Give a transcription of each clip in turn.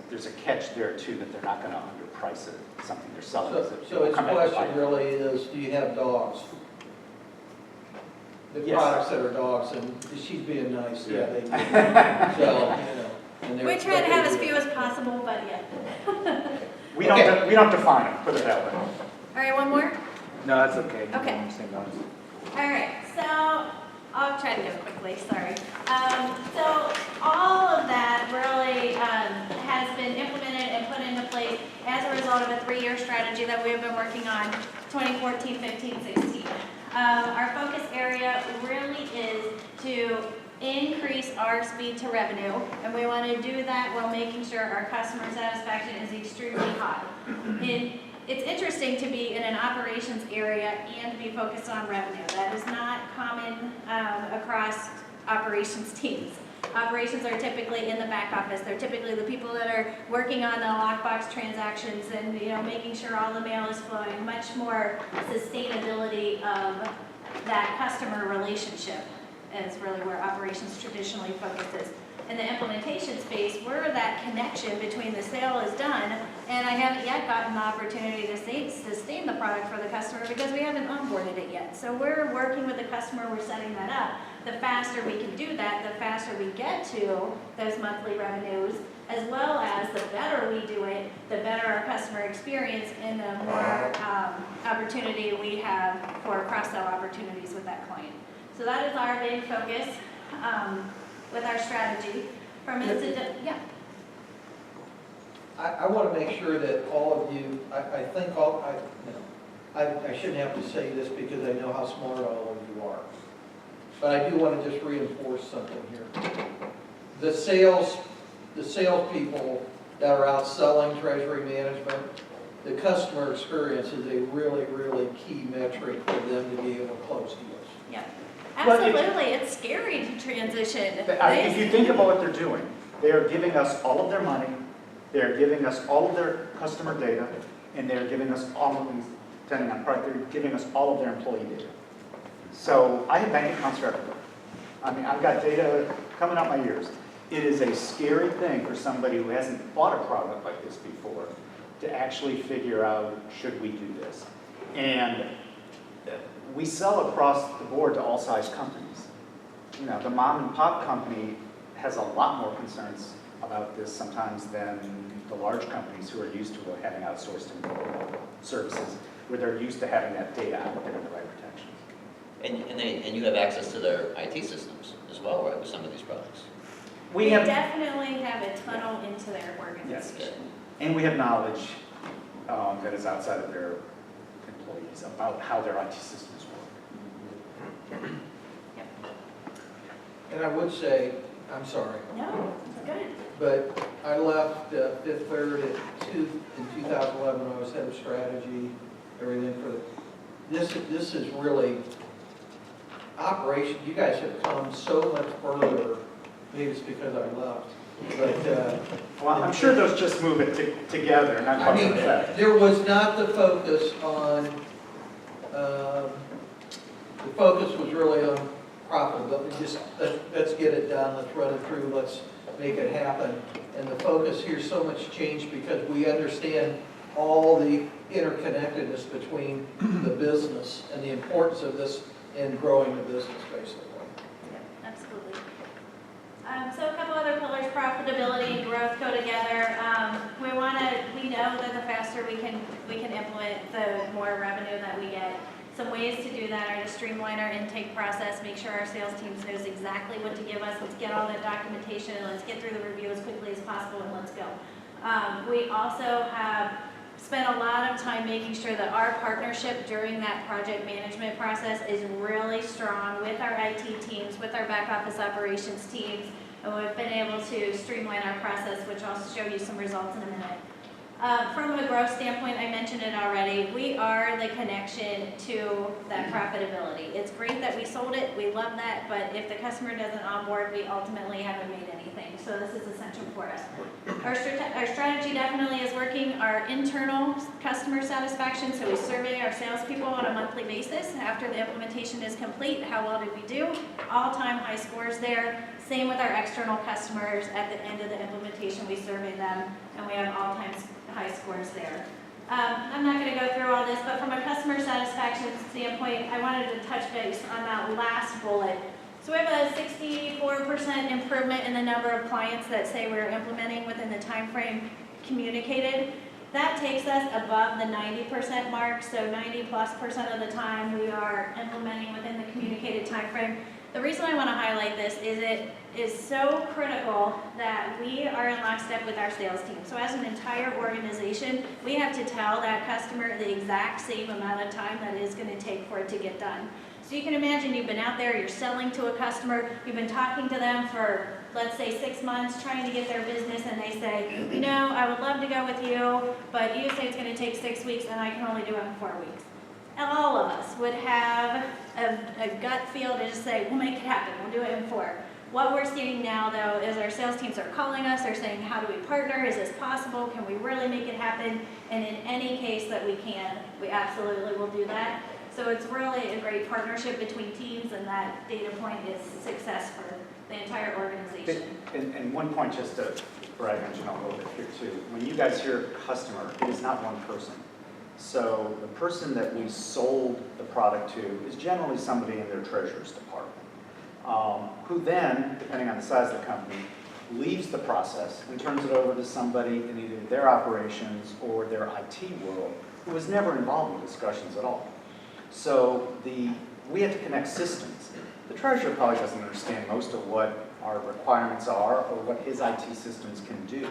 there's a catch there too, that they're not going to underprice it, something they're selling. So its question really is, do you have dogs? The Yes. products that are dogs, and she's being nice, yeah, they do. So, and We try to have as few as possible, but yeah. We don't define it, put it that way. All right, one more? No, that's okay. Okay. All right, so I'll try to go quickly, sorry. So all of that really has been implemented and put into place as a result of a 3-year strategy that we've been working on, 2014, 15, 16. Our focus area really is to increase our speed to revenue, and we want to do that while making sure our customer satisfaction is extremely high. It's interesting to be in an operations area and be focused on revenue. That is not common across operations teams. Operations are typically in the back office. They're typically the people that are working on the lockbox transactions and making sure all the mail is flowing. Much more sustainability of that customer relationship is really where operations traditionally focuses. In the implementation space, we're that connection between the sale is done, and I haven't yet gotten the opportunity to sustain the product for the customer because we haven't onboarded it yet. So we're working with the customer, we're setting that up. The faster we can do that, the faster we get to those monthly revenues, as well as the better we do it, the better our customer experience and the more opportunity we have for cross-sell opportunities with that client. So that is our big focus with our strategy. From incident, yeah. I want to make sure that all of you, I think I shouldn't have to say this because I know how smart all of you are. But I do want to just reinforce something here. The salespeople that are out selling Treasury Management, the customer experience is a really, really key metric for them to be able to close deals. Yeah. Absolutely, it's scary to transition. If you think about what they're doing, they are giving us all of their money, they're giving us all of their customer data, and they're giving us all of these, depending on product, they're giving us all of their employee data. So I have bank accounts for everyone. I mean, I've got data coming out my ears. It is a scary thing for somebody who hasn't bought a product like this before to actually figure out, should we do this? And we sell across the board to all size companies. The mom and pop company has a lot more concerns about this sometimes than the large companies who are used to having outsourced services, where they're used to having that data out there and the right protections. And you have access to their IT systems as well, right, with some of these products? We definitely have a tunnel into their organization. Yes. And we have knowledge that is outside of their employees about how their IT systems work. Yep. And I would say, I'm sorry, No, it's good. but I left Fifth Third in 2011 when I was head of strategy, everything for this is really operation. You guys have come so much further. Maybe it's because I left, but Well, I'm sure those just move it together, not I mean, effect. there was not the focus on. The focus was really on profitability. Just let's get it done. Let's run it through. Let's make it happen. And the focus here so much changed because we understand all the interconnectedness between the business and the importance of this in growing the business, basically. Yep, absolutely. So a couple other pillars, profitability and growth go together. We know that the faster we can implement, the more revenue that we get. Some ways to do that are to streamline our intake process, make sure our sales teams knows exactly what to give us. Let's get all that documentation, and let's get through the review as quickly as possible, and let's go. We also have spent a lot of time making sure that our partnership during that project management process is really strong with our IT teams, with our back office operations teams, and we've been able to streamline our process, which I'll show you some results in a minute. From a growth standpoint, I mentioned it already, we are the connection to that profitability. It's great that we sold it, we love that, but if the customer doesn't onboard, we ultimately haven't made anything. So this is essential for us. Our strategy definitely is working. Our internal customer satisfaction, so we survey our salespeople on a monthly basis after the implementation is complete. How well did we do? All-time high scores there. Same with our external customers. At the end of the implementation, we survey them, and we have all-time high scores there. I'm not going to go through all this, but from a customer satisfaction standpoint, I wanted to touch base on that last bullet. So we have a 64% improvement in the number of clients that say we're implementing within the time frame communicated. That takes us above the 90% mark, so 90+% of the time we are implementing within the communicated time frame. The reason I want to highlight this is it is so critical that we are in lockstep with our sales team. So as an entire organization, we have to tell that customer the exact same amount of time that it is going to take for it to get done. So you can imagine you've been out there, you're selling to a customer, you've been talking to them for, let's say, 6 months, trying to get their business, and they say, you know, I would love to go with you, but you say it's going to take 6 weeks and I can only do it in 4 weeks. All of us would have a gut feel to just say, we'll make it happen, we'll do it in 4. What we're seeing now, though, is our sales teams are calling us, they're saying, how do we partner, is this possible, can we really make it happen? And in any case that we can, we absolutely will do that. So it's really a great partnership between teams, and that data point is success for the entire organization. And one point just to, Brad mentioned a little bit here too, when you guys hear customer, it is not one person. So the person that we sold the product to is generally somebody in their treasurer's department, who then, depending on the size of the company, leaves the process and turns it over to somebody in either their operations or their IT world who was never involved in discussions at all. So we have to connect systems. The treasurer probably doesn't understand most of what our requirements are or what his IT systems can do.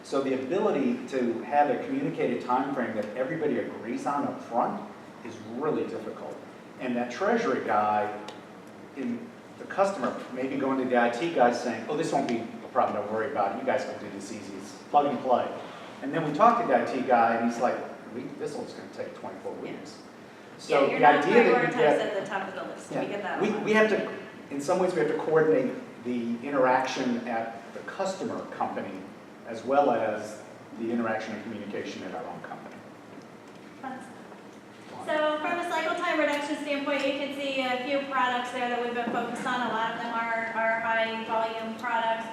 So the ability to have a communicated time frame that everybody agrees on up front is really difficult. And that treasury guy, in the customer, maybe going to the IT guy saying, oh, this won't be a problem, don't worry about it. You guys can do this easy, it's plug and play. And then we talk to the IT guy and he's like, this one's going to take 24 weeks. So you're the not idea that you prioritized get, at the top of the list. yeah, We get that. we have to, in some ways, we have to coordinate the interaction at the customer company as well as the interaction and communication at our own company. So from a cycle time reduction standpoint, you can see a few products there that we've been focused on. A lot of them are high volume products.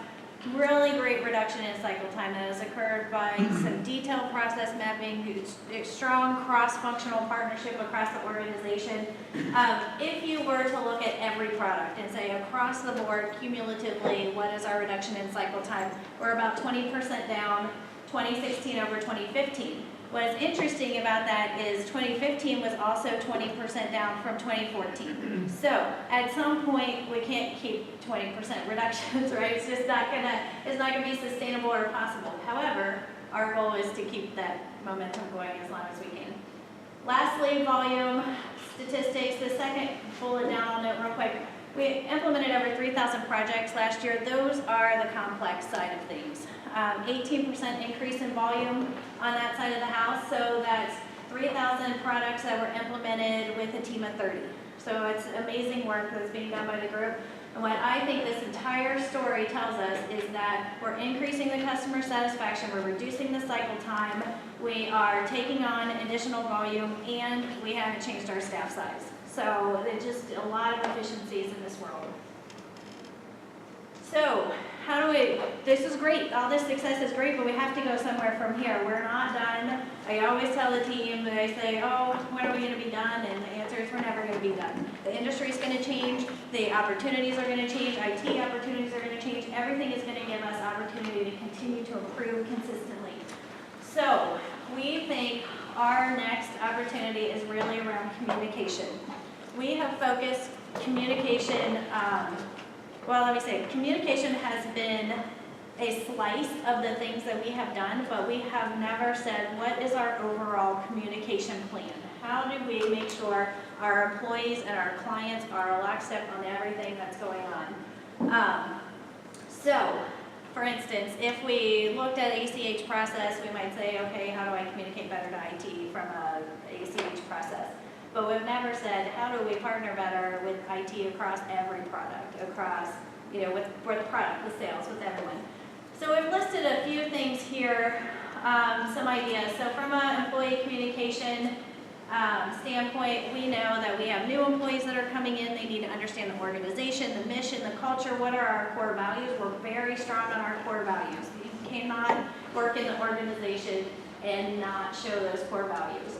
Really great reduction in cycle time that has occurred by some detailed process mapping, strong cross-functional partnership across the organization. If you were to look at every product and say across the board, cumulatively, what is our reduction in cycle time? We're about 20% down, 2016 over 2015. What is interesting about that is 2015 was also 20% down from 2014. So at some point, we can't keep 20% reductions, right? It's just not gonna be sustainable or possible. However, our goal is to keep that momentum going as long as we can. Lastly, volume statistics. The second bullet down, I'll note real quick. We implemented over 3,000 projects last year. Those are the complex side of things. 18% increase in volume on that side of the house, so that's 3,000 products that were implemented with a team of 30. So it's amazing work that's being done by the group. And what I think this entire story tells us is that we're increasing the customer satisfaction, we're reducing the cycle time, we are taking on additional volume, and we haven't changed our staff size. So there's just a lot of efficiencies in this world. So, this is great, all this success is great, but we have to go somewhere from here. We're not done. I always tell the team, they say, oh, when are we going to be done? And the answer is we're never going to be done. The industry is going to change, the opportunities are going to change, IT opportunities are going to change, everything is going to give us opportunity to continue to improve consistently. So, we think our next opportunity is really around communication. We have focused communication, communication has been a slice of the things that we have done, but we have never said, what is our overall communication plan? How do we make sure our employees and our clients are lockstep on everything that's going on? So, for instance, if we looked at ACH process, we might say, okay, how do I communicate better to IT from a ACH process? But we've never said, how do we partner better with IT across every product, across, for the product, the sales, with everyone. So we've listed a few things here, some ideas. So from an employee communication, standpoint, we know that we have new employees that are coming in. They need to understand the organization, the mission, the culture. What are our core values? We're very strong on our core values. You cannot work in the organization and not show those core values.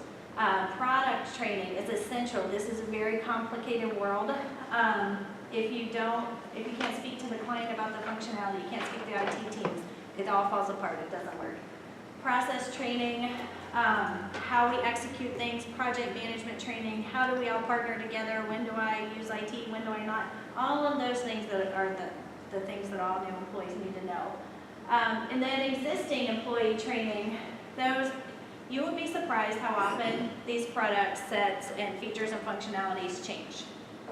Product training is essential. This is a very complicated world. If you can't speak to the client about the functionality, you can't speak to the IT teams, it all falls apart, it doesn't work. Process training, how we execute things, project management training, how do we all partner together, when do I use IT, when do I not, all of those things that are the things that all new employees need to know. And then existing employee training, those, you would be surprised how often these product sets and features and functionalities change.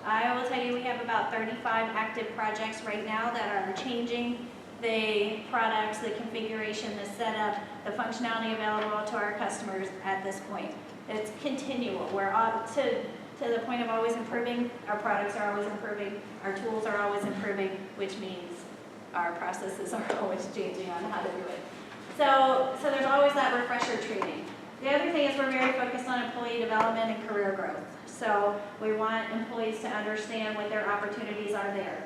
I will tell you we have about 35 active projects right now that are changing the products, the configuration, the setup, the functionality available to our customers at this point. It's continual. We're to the point of always improving. Our products are always improving. Our tools are always improving, which means our processes are always changing on how to do it. So there's always that refresher training. The other thing is we're very focused on employee development and career growth. So we want employees to understand what their opportunities are there.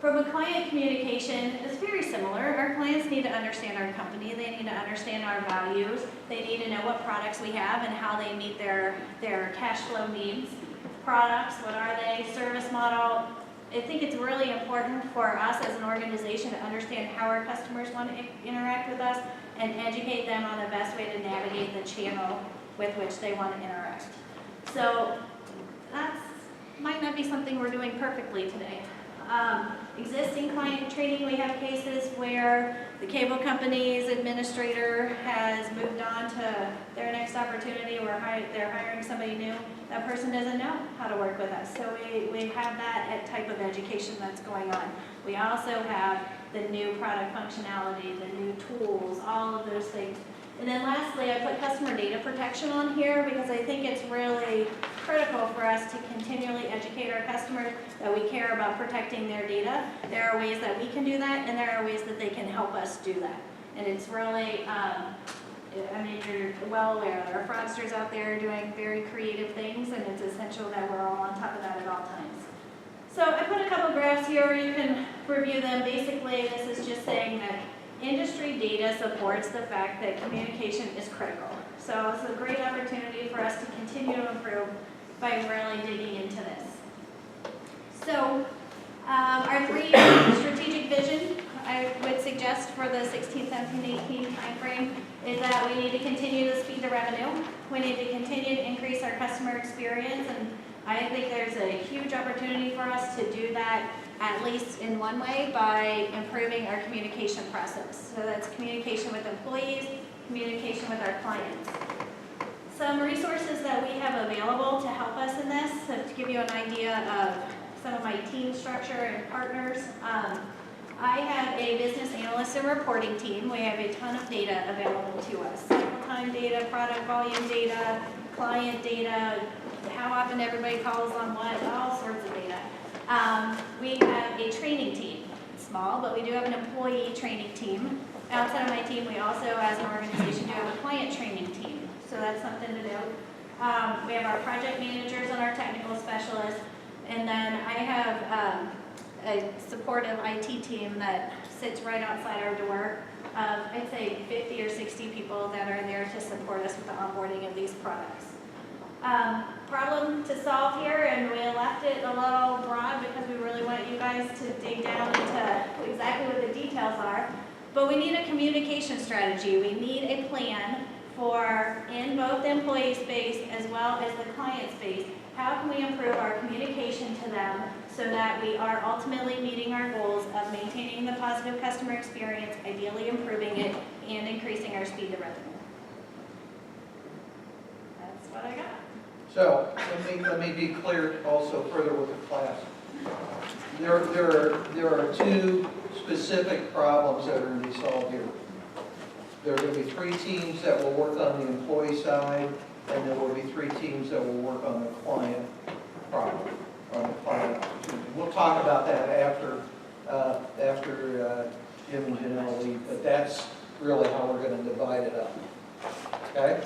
From a client communication, it's very similar. Our clients need to understand our company. They need to understand our values. They need to know what products we have and how they meet their cash flow needs. Products, what are they? Service model. I think it's really important for us as an organization to understand how our customers want to interact with us and educate them on the best way to navigate the channel with which they want to interact. So that might not be something we're doing perfectly today. Existing client training, we have cases where the cable company's administrator has moved on to their next opportunity or they're hiring somebody new. That person doesn't know how to work with us. So we have that type of education that's going on. We also have the new product functionality, the new tools, all of those things. And then lastly, I put customer data protection on here because I think it's really critical for us to continually educate our customers that we care about protecting their data. There are ways that we can do that, and there are ways that they can help us do that. And it's really, I mean, you're well aware there are fraudsters out there doing very creative things, and it's essential that we're all on top of that at all times. So I put a couple graphs here where you can review them. Basically, this is just saying that industry data supports the fact that communication is critical. So it's a great opportunity for us to continue to improve by really digging into this. So our 3-year strategic vision, I would suggest for the 16, 17, 18 timeframe, is that we need to continue to speed the revenue. We need to continue to increase our customer experience, and I think there's a huge opportunity for us to do that at least in one way by improving our communication process. So that's communication with employees, communication with our clients. Some resources that we have available to help us in this, so to give you an idea of some of my team structure and partners. I have a business analyst and reporting team. We have a ton of data available to us. Cycle time data, product volume data, client data, how often everybody calls on what, all sorts of data. We have a training team. It's small, but we do have an employee training team. Outside of my team, we also, as an organization, do have a client training team. So that's something to do. We have our project managers and our technical specialists. And then I have a supportive IT team that sits right outside our door. I'd say 50 or 60 people that are there to support us with the onboarding of these products. Problem to solve here, and we left it a little broad because we really want you guys to dig down into exactly what the details are. But we need a communication strategy. We need a plan for, in both the employee space as well as the client space, how can we improve our communication to them so that we are ultimately meeting our goals of maintaining the positive customer experience, ideally improving it, and increasing our speed to revenue. That's what I got. So let me be clear also further with the class. There are 2 specific problems that are going to be solved here. There are going to be 3 teams that will work on the employee side, and there will be 3 teams that will work on the client problem, on the client opportunity. We'll talk about that after Jim and Janelle leave, but that's really how we're going to divide it up. Okay?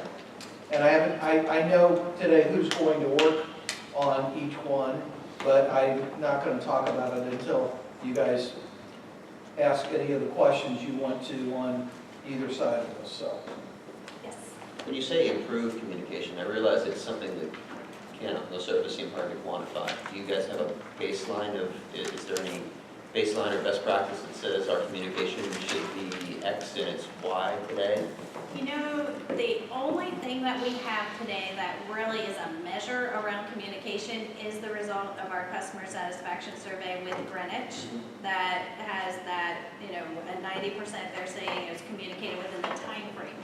And I know today who's going to work on each one, but I'm not gonna talk about it until you guys ask any of the questions you want to on either side of this, so. Yes. When you say improve communication, I realize it's something that can't, on the surface, seem hard to quantify. Do you guys have a baseline of, is there any baseline or best practice that says our communication should be X and it's Y today? You know, the only thing that we have today that really is a measure around communication is the result of our customer satisfaction survey with Greenwich that has that, you know, a 90% they're saying is communicated within the time frame.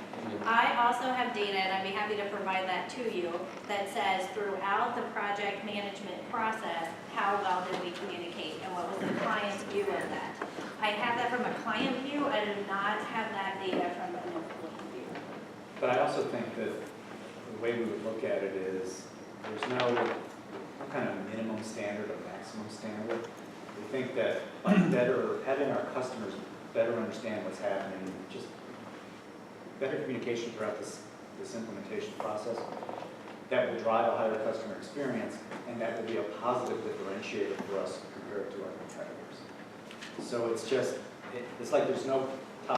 I also have data, and I'd be happy to provide that to you, that says throughout the project management process, how well did we communicate and what was the client's view of that. I have that from a client view, I do not have that data from an employee view. But I also think that the way we would look at it is, there's no kind of minimum standard or maximum standard. We think that having our customers better understand what's happening, just better communication throughout this implementation process, that will drive a higher customer experience, and that will be a positive differentiator for us compared to our competitors. So it's just, it's like there's no